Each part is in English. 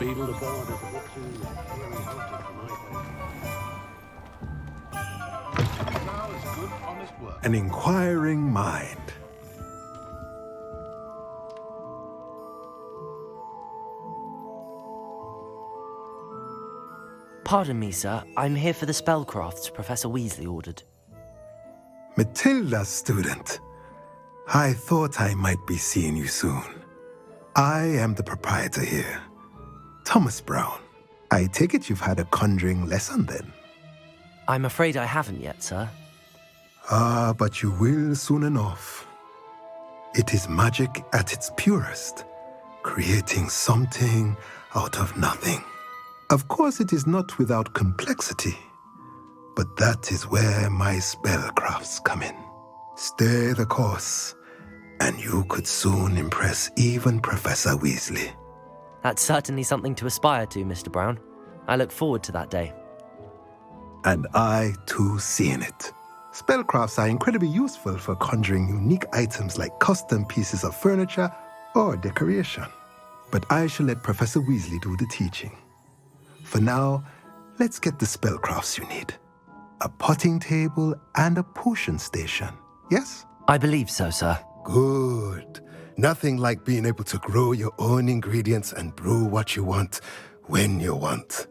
beetle aboard is a bit too hairy for my taste. Now is good, honest work. An inquiring mind. Pardon me, sir. I'm here for the spellcrafts Professor Weasley ordered. Matilda's student. I thought I might be seeing you soon. I am the proprietor here, Thomas Brown. I take it you've had a conjuring lesson then? I'm afraid I haven't yet, sir. Ah, but you will soon enough. It is magic at its purest, creating something out of nothing. Of course, it is not without complexity, but that is where my spellcrafts come in. Stay the course, and you could soon impress even Professor Weasley. That's certainly something to aspire to, Mr. Brown. I look forward to that day. And I, too, seeing it. Spellcrafts are incredibly useful for conjuring unique items like custom pieces of furniture or decoration. But I shall let Professor Weasley do the teaching. For now, let's get the spellcrafts you need. A potting table and a potion station, yes? I believe so, sir. Good. Nothing like being able to grow your own ingredients and brew what you want when you want.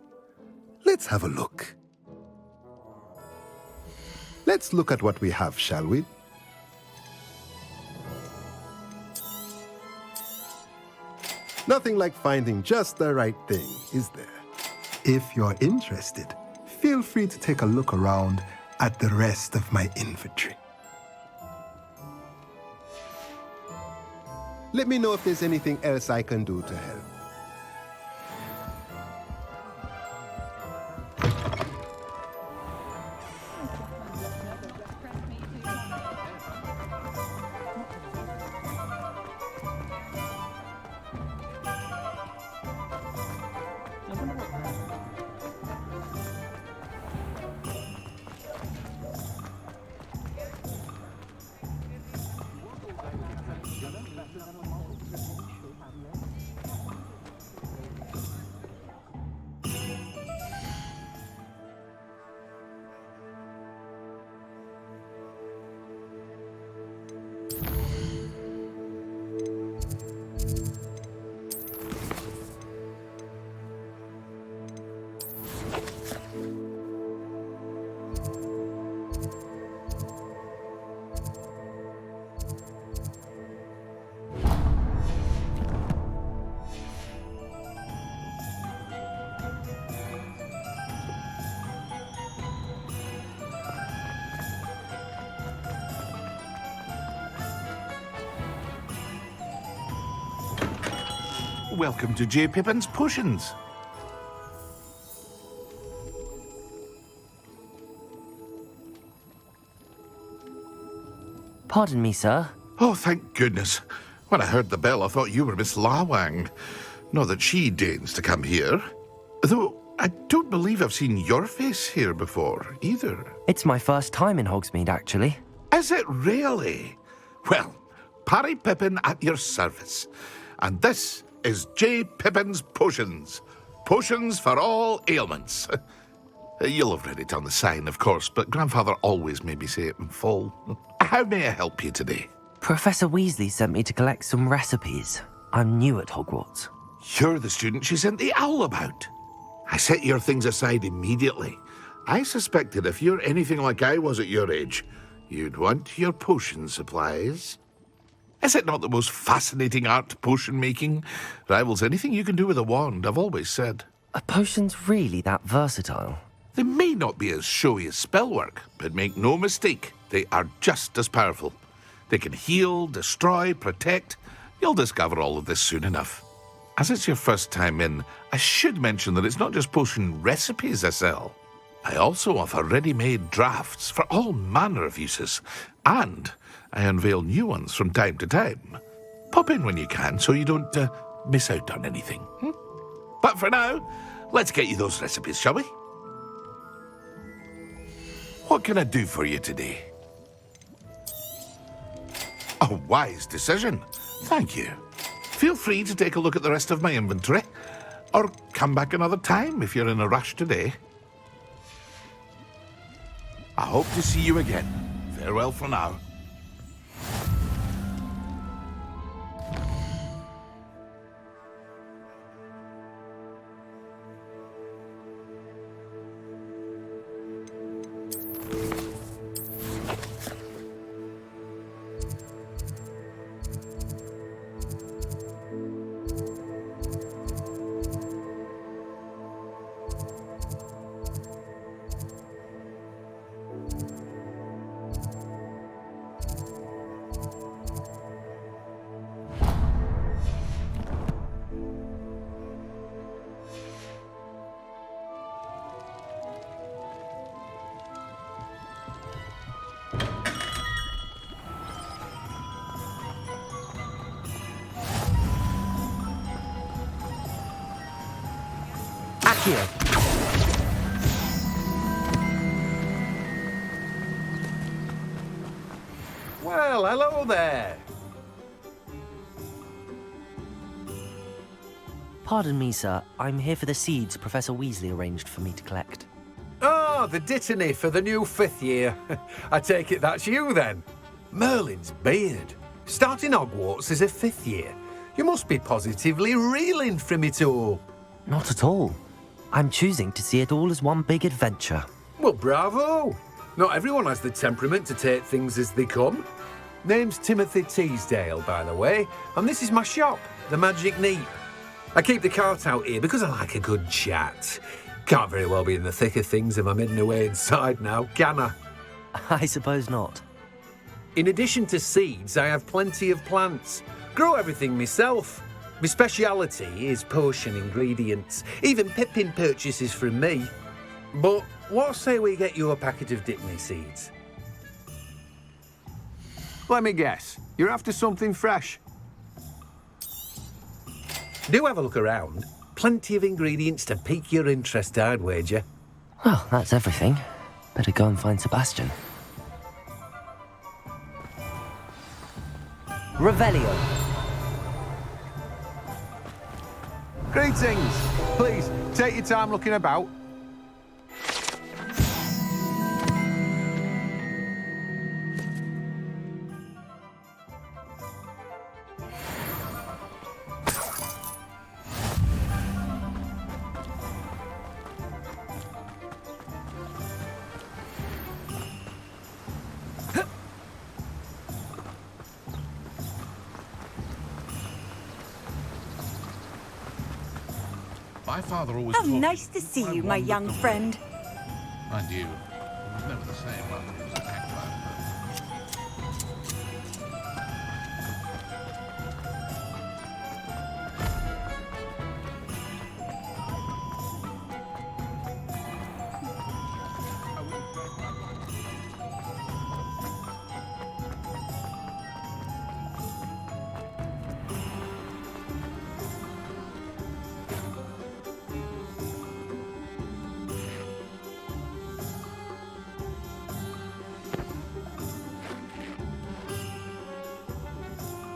Let's have a look. Let's look at what we have, shall we? Nothing like finding just the right thing, is there? If you're interested, feel free to take a look around at the rest of my inventory. Let me know if there's anything else I can do to help. Welcome to J. Pippin's Potions. Pardon me, sir. Oh, thank goodness. When I heard the bell, I thought you were Miss Lawang. Not that she deigns to come here. Though, I don't believe I've seen your face here before, either. It's my first time in Hogsmeade, actually. Is it really? Well, Parry Pippin at your service. And this is J. Pippin's Potions. Potions for all ailments. You'll have read it on the sign, of course, but Grandfather always made me say it in full. How may I help you today? Professor Weasley sent me to collect some recipes. I'm new at Hogwarts. You're the student she sent the owl about. I set your things aside immediately. I suspected if you're anything like I was at your age, you'd want your potion supplies. Is it not the most fascinating art, potion making? Rivals anything you can do with a wand, I've always said. Are potions really that versatile? They may not be as showy as spellwork, but make no mistake, they are just as powerful. They can heal, destroy, protect. You'll discover all of this soon enough. As it's your first time in, I should mention that it's not just potion recipes I sell. I also offer ready-made drafts for all manner of uses, and I unveil new ones from time to time. Pop in when you can so you don't miss out on anything. But for now, let's get you those recipes, shall we? What can I do for you today? A wise decision. Thank you. Feel free to take a look at the rest of my inventory. Or come back another time if you're in a rush today. I hope to see you again. Farewell for now. Here. Well, hello there. Pardon me, sir. I'm here for the seeds Professor Weasley arranged for me to collect. Oh, the dittany for the new 5th year. I take it that's you then. Merlin's beard. Starting Hogwarts as a 5th year. You must be positively reeling from it all. Not at all. I'm choosing to see it all as one big adventure. Well, bravo. Not everyone has the temperament to take things as they come. Name's Timothy Teasdale, by the way, and this is my shop, the Magic Neep. I keep the cart out here because I like a good chat. Can't very well be in the thick of things if I'm hidden away inside now, can I? I suppose not. In addition to seeds, I have plenty of plants. Grow everything myself. My speciality is potion ingredients. Even Pippin purchases from me. But what say we get you a packet of Dittany seeds? Let me guess. You're after something fresh. Do have a look around. Plenty of ingredients to pique your interest, I'd wager. Well, that's everything. Better go and find Sebastian. Revelio. Greetings. Please, take your time looking about. My father always How told me nice to see you, my young friend. Mind you, it was never the same after he was attacked by a bird.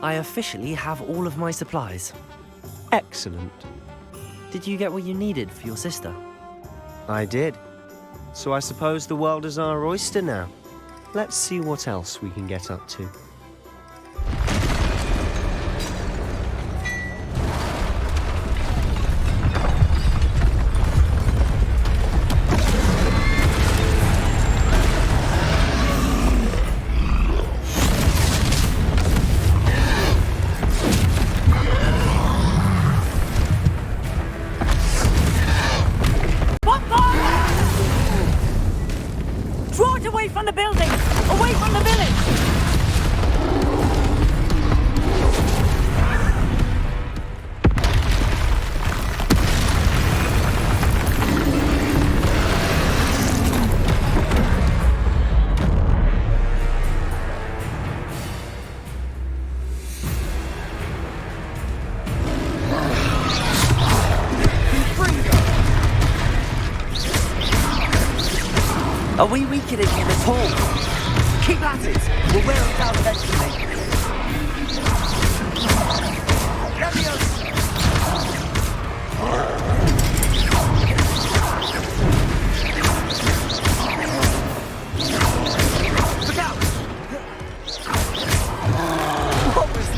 I officially have all of my supplies. Excellent. Did you get what you needed for your sister? I did. So I suppose the world is our oyster now. Let's see what else we can get up to. Draw it away from the building! Away from the village! Are we weakening him at all? Keep at it! We'll wear him down eventually. Leviosa!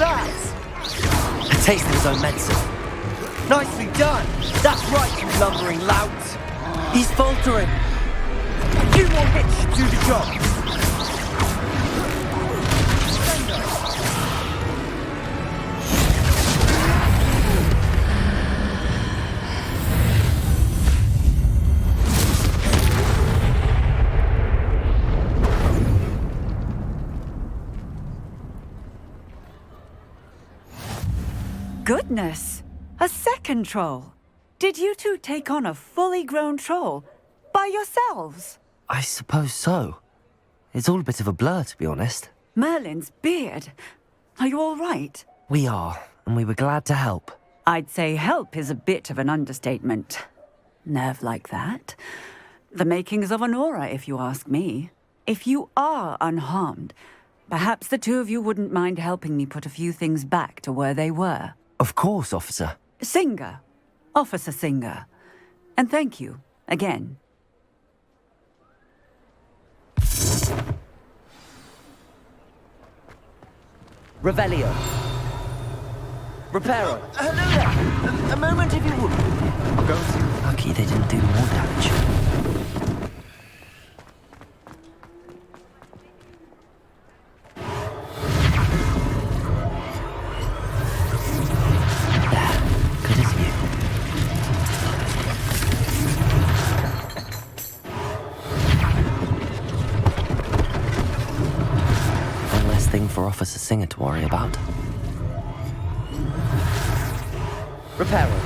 that? A taste of his own medicine. Nicely done. That's right, you lumbering lout. He's faltering. A few more hits should do the job. Goodness! A second troll. Did you two take on a fully grown troll by yourselves? I suppose so. It's all a bit of a blur, to be honest. Merlin's beard. Are you all right? We are, and we were glad to help. I'd say help is a bit of an understatement. Nerve like that. The makings of an aura, if you ask me. If you are unharmed, perhaps the two of you wouldn't mind helping me put a few things back to where they were. Of course, officer. Singer. Officer Singer. And thank you, again. Revelio. Reparo. Hello there. A moment if you would. I'll go and see. Lucky they didn't do more damage. For Officer Singer to worry about. Reparo.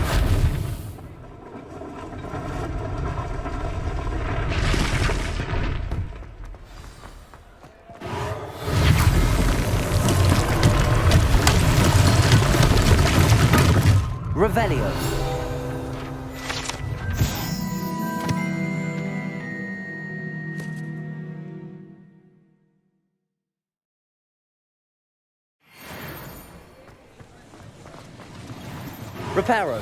Revelio. Reparo.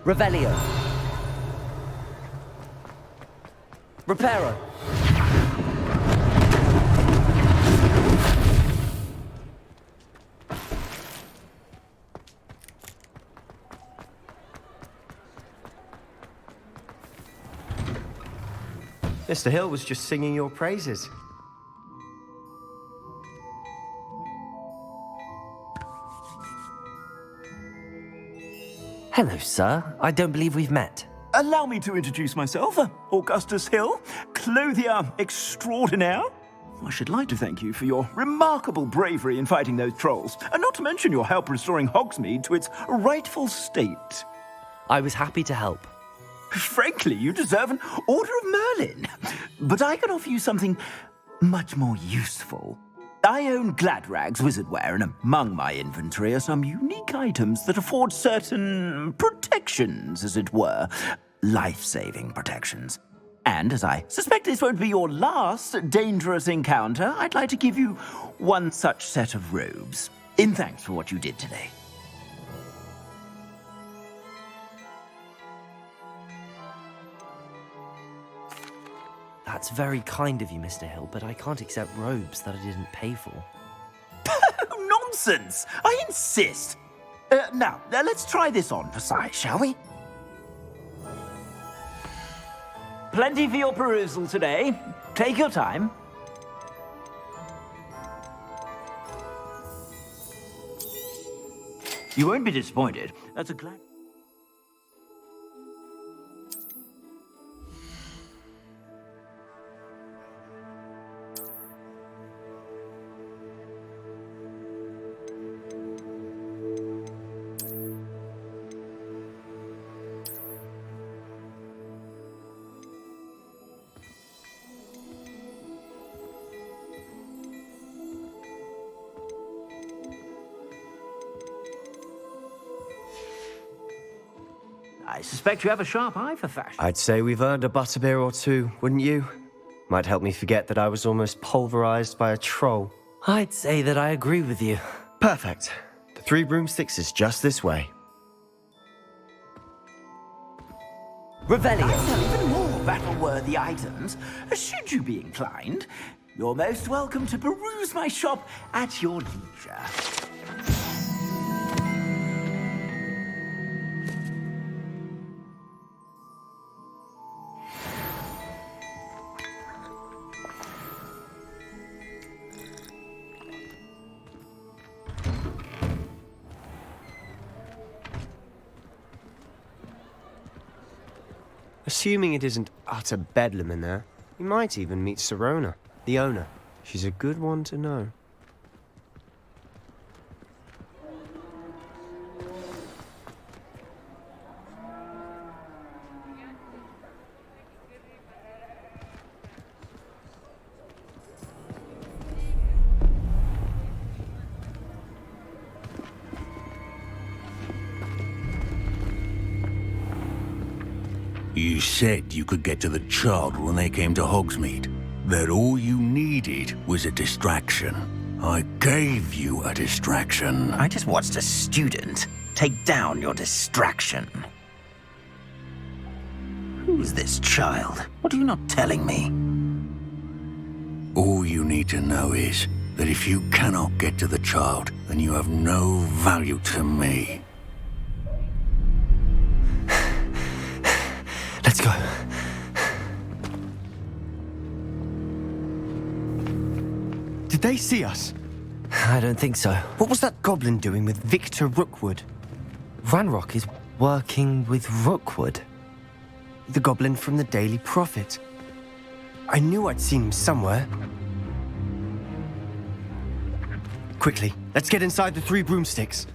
Revelio. Reparo. Mr. Hill was just singing your praises. Hello, sir. I don't believe we've met. Allow me to introduce myself, Augustus Hill, clothier extraordinaire. I should like to thank you for your remarkable bravery in fighting those trolls, and not to mention your help restoring Hogsmeade to its rightful state. I was happy to help. Frankly, you deserve an Order of Merlin, but I can offer you something much more useful. I own Gladrag's wizardware, and among my inventory are some unique items that afford certain protections, as it were. Life-saving protections. And as I suspect this won't be your last dangerous encounter, I'd like to give you one such set of robes, in thanks for what you did today. That's very kind of you, Mr. Hill, but I can't accept robes that I didn't pay for. Nonsense! I insist! Now, let's try this on for size, shall we? Plenty for your perusal today. Take your time. You won't be disappointed. That's a glad... I suspect you have a sharp eye for fashion. I'd say we've earned a butterbeer or two, wouldn't you? Might help me forget that I was almost pulverized by a troll. I'd say that I agree with you. Perfect. The 3 broomsticks is just this way. Revelio. I sell even more battle-worthy items, should you be inclined. You're most welcome to peruse my shop at your leisure. Assuming it isn't utter bedlam in there, you might even meet Sirona, the owner. She's a good one to know. You said you could get to the child when they came to Hogsmeade. That all you needed was a distraction. I gave you a distraction. I just watched a student take down your distraction. Who's this child? What are you not telling me? All you need to know is that if you cannot get to the child, then you have no value to me. Let's go. Did they see us? I don't think so. What was that goblin doing with Victor Rookwood? Ranrock is working with Rookwood. The goblin from the Daily Prophet. I knew I'd seen him somewhere. Quickly, let's get inside the 3 broomsticks.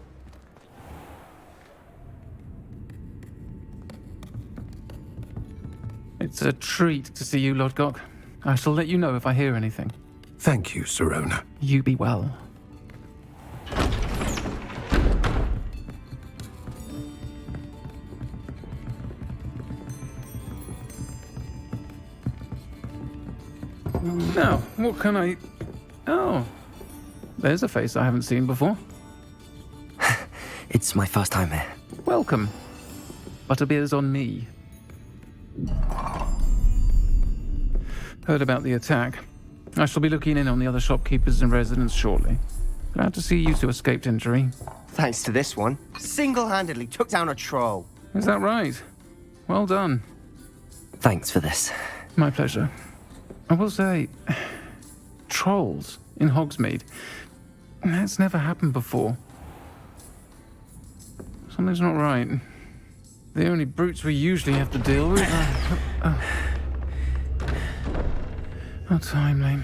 It's a treat to see you, Lodgok. I shall let you know if I hear anything. Thank you, Sirona. You be well. Now, what can I... Oh, there's a face I haven't seen before. It's my first time here. Welcome. Butterbeer's on me. Heard about the attack. I shall be looking in on the other shopkeepers and residents shortly. Glad to see you two escaped injury. Thanks to this one, single-handedly took down a troll. Is that right? Well done. Thanks for this. My pleasure. I will say, trolls in Hogsmeade. That's never happened before. Something's not right. The only brutes we usually have to deal with are... How timely.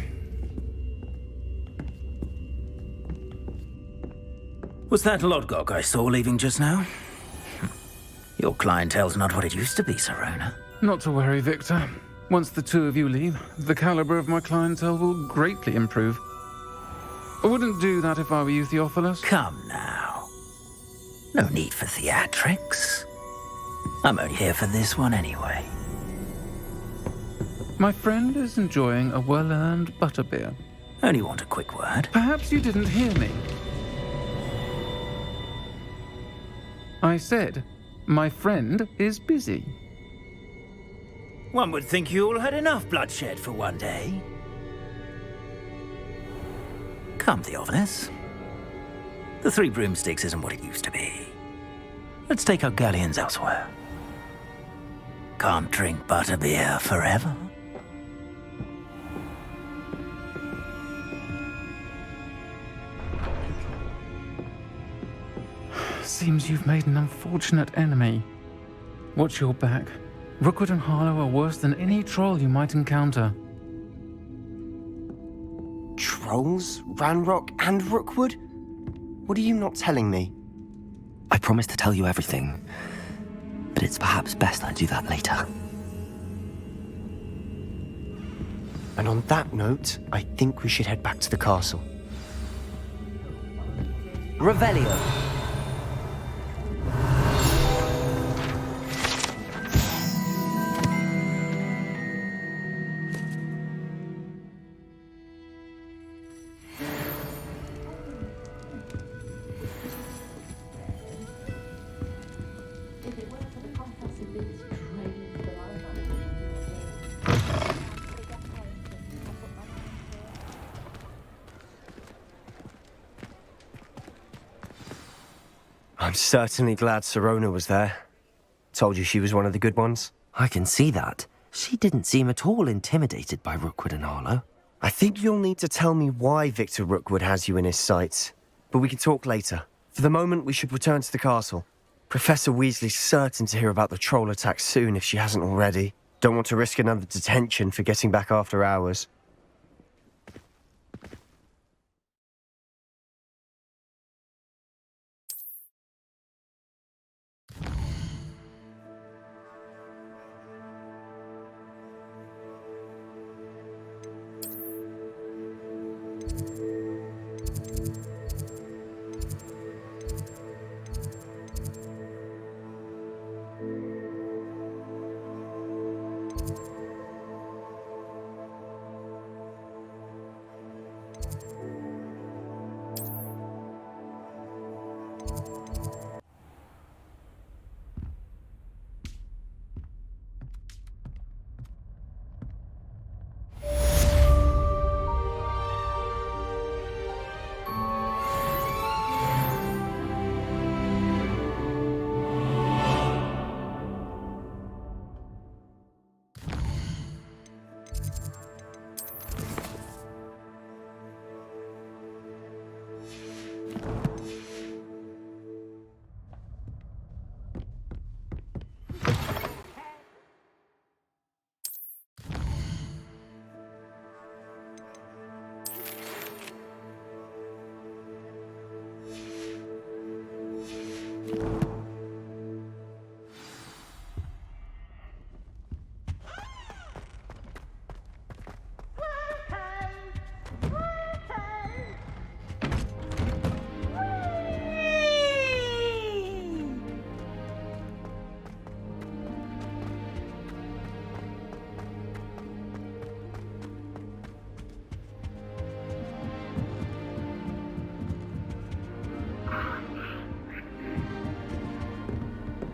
Was that Lodgok I saw leaving just now? Your clientele's not what it used to be, Sirona. Not to worry, Victor. Once the 2 of you leave, the caliber of my clientele will greatly improve. I wouldn't do that if I were you, Theophilus. Come now. No need for theatrics. I'm only here for this one anyway. My friend is enjoying a well-earned butterbeer. Only want a quick word. Perhaps you didn't hear me. I said, my friend is busy. One would think you all had enough bloodshed for one day. Come, Theophilus. The 3 broomsticks isn't what it used to be. Let's take our galleons elsewhere. Can't drink butterbeer forever. Seems you've made an unfortunate enemy. Watch your back. Rookwood and Harlow are worse than any troll you might encounter. Trolls, Ranrock, and Rookwood? What are you not telling me? I promise to tell you everything, but it's perhaps best I do that later. And on that note, I think we should head back to the castle. Revelio. I'm certainly glad Sirona was there. Told you she was one of the good ones. I can see that. She didn't seem at all intimidated by Rookwood and Arlo. I think you'll need to tell me why Victor Rookwood has you in his sights. But we can talk later. For the moment, we should return to the castle. Professor Weasley's certain to hear about the troll attack soon if she hasn't already. Don't want to risk another detention for getting back after hours.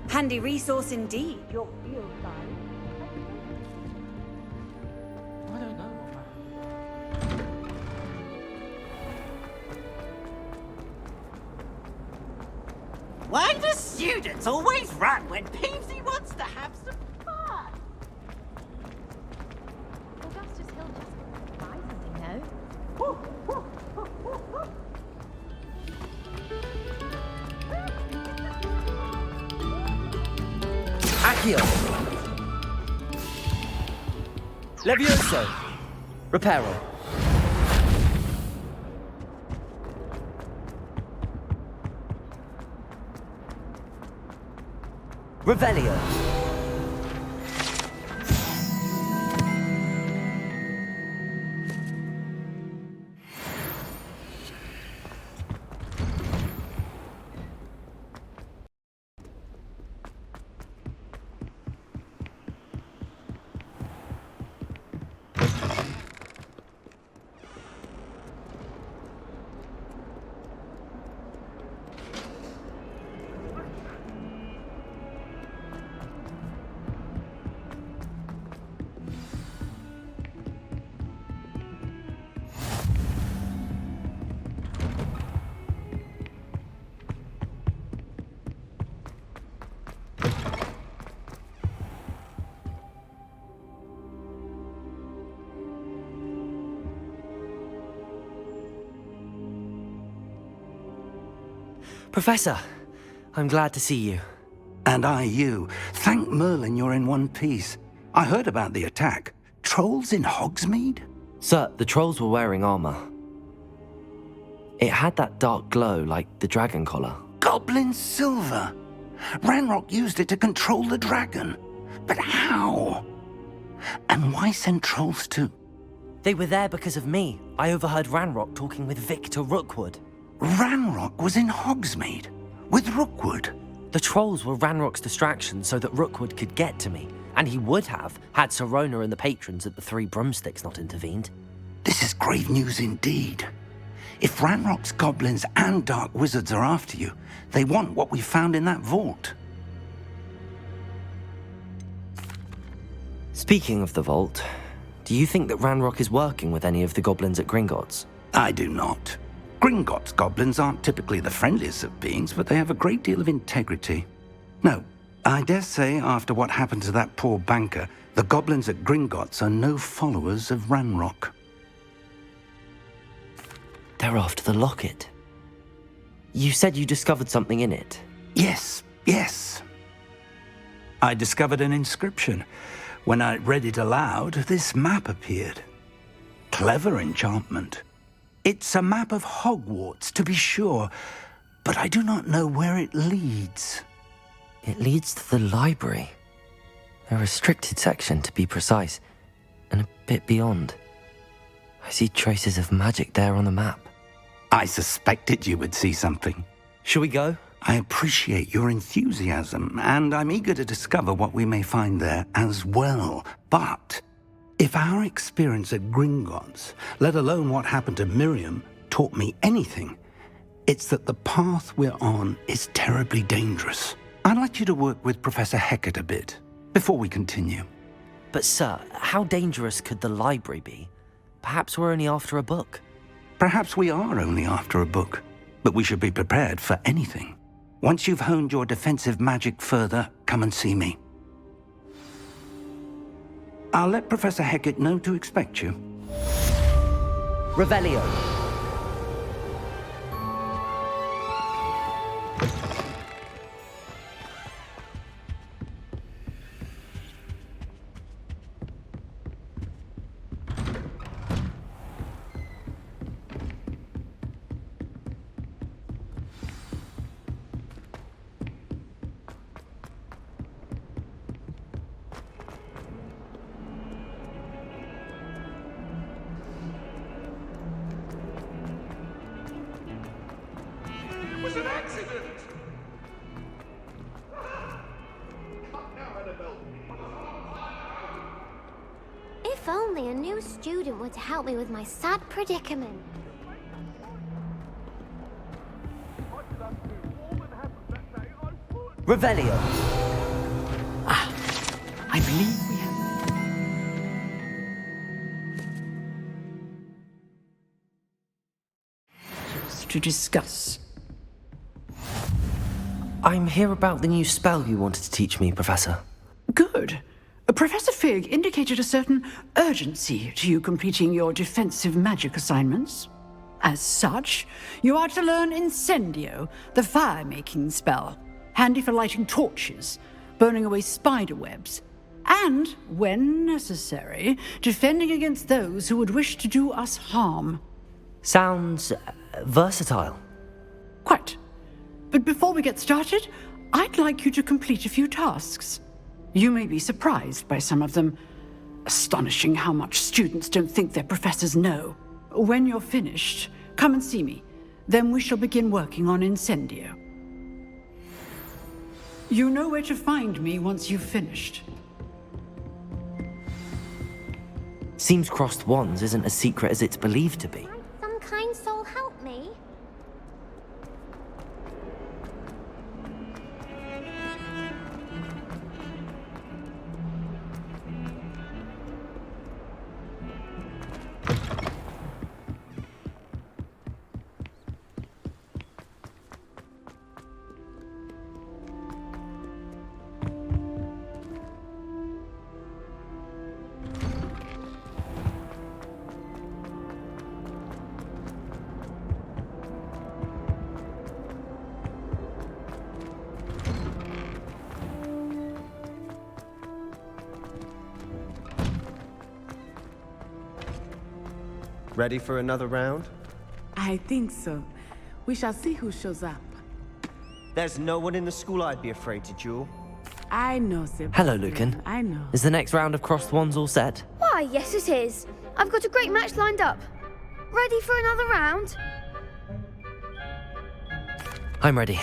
Handy resource indeed, your field guide. I don't know. Why do students always run when Peevesy wants to have some fun? Augustus Hill just buy something, no? Accio! Levioso! Reparo! Revelio! Professor, I'm glad to see you. And I you. Thank Merlin you're in one piece. I heard about the attack. Trolls in Hogsmeade? Sir, the trolls were wearing armor. It had that dark glow like the dragon collar. Goblin silver! Ranrock used it to control the dragon. But how? And why send trolls to... They were there because of me. I overheard Ranrock talking with Victor Rookwood. Ranrock was in Hogsmeade? With Rookwood? The trolls were Ranrock's distraction so that Rookwood could get to me. And he would have, had Sirona and the patrons at the Three Broomsticks not intervened. This is grave news indeed. If Ranrock's goblins and dark wizards are after you, they want what we found in that vault. Speaking of the vault, do you think that Ranrock is working with any of the goblins at Gringotts? I do not. Gringotts goblins aren't typically the friendliest of beings, but they have a great deal of integrity. No, I dare say after what happened to that poor banker, the goblins at Gringotts are no followers of Ranrock. They're after the locket. You said you discovered something in it. Yes. I discovered an inscription. When I read it aloud, this map appeared. Clever enchantment. It's a map of Hogwarts, to be sure, but I do not know where it leads. It leads to the library. A restricted section, to be precise, and a bit beyond. I see traces of magic there on the map. I suspected you would see something. Shall we go? I appreciate your enthusiasm, and I'm eager to discover what we may find there as well. But if our experience at Gringotts, let alone what happened to Miriam, taught me anything, it's that the path we're on is terribly dangerous. I'd like you to work with Professor Hecat a bit before we continue. But sir, how dangerous could the library be? Perhaps we're only after a book. Perhaps we are only after a book, but we should be prepared for anything. Once you've honed your defensive magic further, come and see me. I'll let Professor Hecat know to expect you. Revelio. If only a new student were to help me with my sad predicament. Revelio. I believe we have... to discuss. I'm here about the new spell you wanted to teach me, Professor. Good. Professor Fig indicated a certain urgency to you completing your defensive magic assignments. As such, you are to learn Incendio, the fire-making spell, handy for lighting torches, burning away spider webs, and, when necessary, defending against those who would wish to do us harm. Sounds versatile. Quite. But before we get started, I'd like you to complete a few tasks. You may be surprised by some of them. Astonishing how much students don't think their professors know. When you're finished, come and see me. Then we shall begin working on Incendio. You know where to find me once you've finished. Seems crossed wands isn't as secret as it's believed to be. Some kind soul help me? Ready for another round? I think so. We shall see who shows up. There's no one in the school I'd be afraid to duel. I know, Sebastian. Hello, Lucan. I know. Is the next round of crossed wands all set? Why, yes it is. I've got a great match lined up. Ready for another round? I'm ready.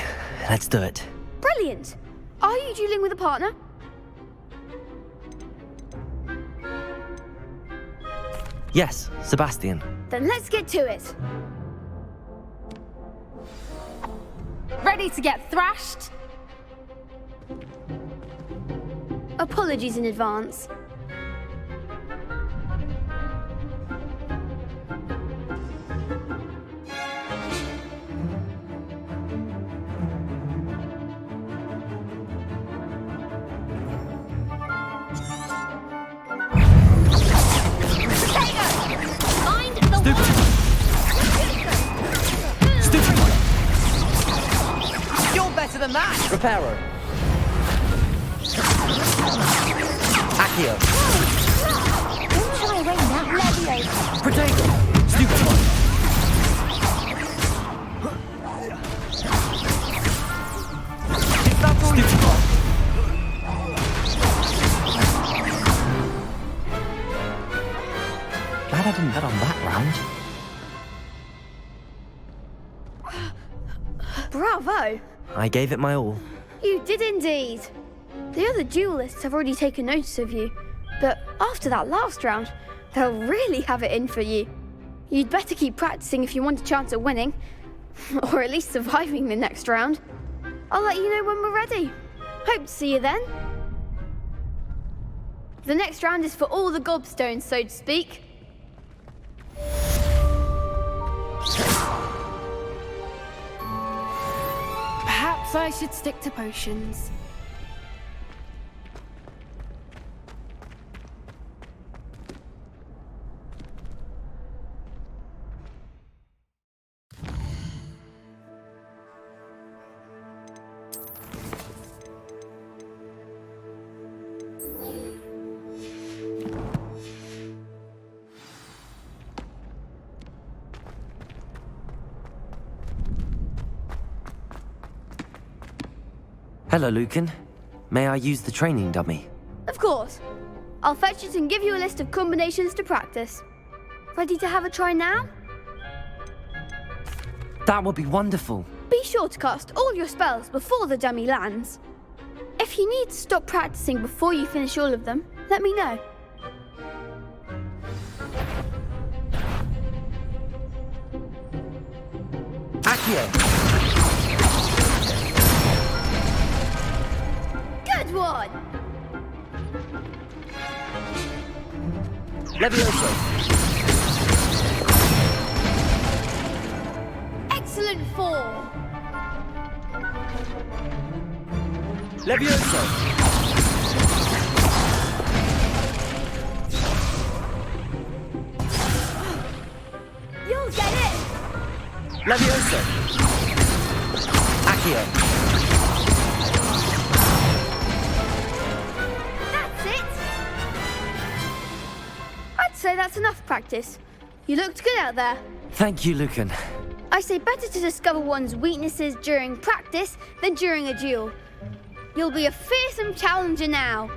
Let's do it. Brilliant. Are you dueling with a partner? Yes, Sebastian. Then let's get to it. Ready to get thrashed? Apologies in advance. Stupid one! Stupid one! You're better than that! Reparo. Accio. Don't try to rain that Leviosa. Potato. Stupid one. Is that all you got? Glad I didn't bet on that round. Bravo! I gave it my all. You did indeed. The other duelists have already taken notice of you, but after that last round, they'll really have it in for you. You'd better keep practicing if you want a chance at winning, or at least surviving the next round. I'll let you know when we're ready. Hope to see you then. The next round is for all the gobstones, so to speak. Perhaps I should stick to potions. Hello, Lucan. May I use the training dummy? Of course. I'll fetch it and give you a list of combinations to practice. Ready to have a try now? That would be wonderful. Be sure to cast all your spells before the dummy lands. If you need to stop practicing before you finish all of them, let me know. Accio. Good one! Levioso. Excellent form! Levioso. You'll get it! Levioso. Accio. That's it! I'd say that's enough practice. You looked good out there. Thank you, Lucan. I say better to discover one's weaknesses during practice than during a duel. You'll be a fearsome challenger now.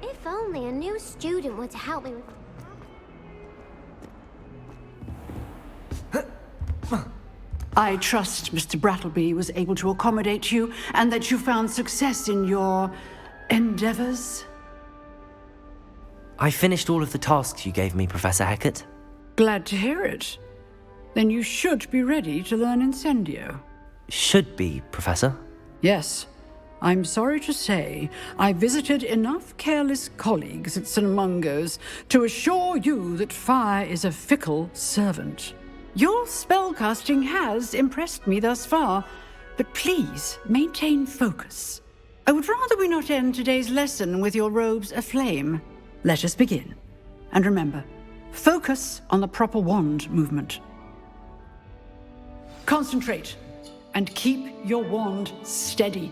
If only a new student were to help me with... I trust Mr. Brattleby was able to accommodate you and that you found success in your endeavors. I finished all of the tasks you gave me, Professor Hecat. Glad to hear it. Then you should be ready to learn Incendio. Should be, Professor. Yes. I'm sorry to say, I visited enough careless colleagues at St. Mungo's to assure you that fire is a fickle servant. Your spellcasting has impressed me thus far, but please maintain focus. I would rather we not end today's lesson with your robes aflame. Let us begin. And remember, focus on the proper wand movement. Concentrate and keep your wand steady.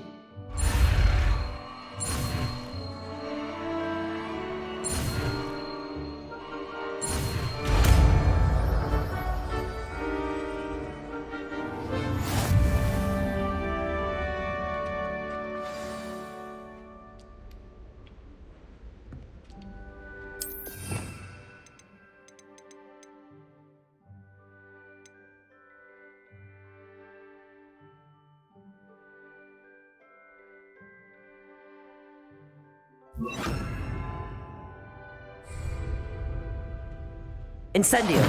Incendio.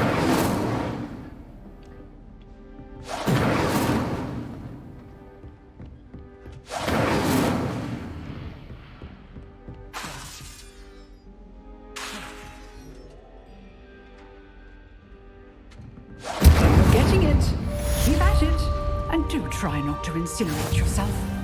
Getting it. Keep at it. And do try not to incinerate yourself.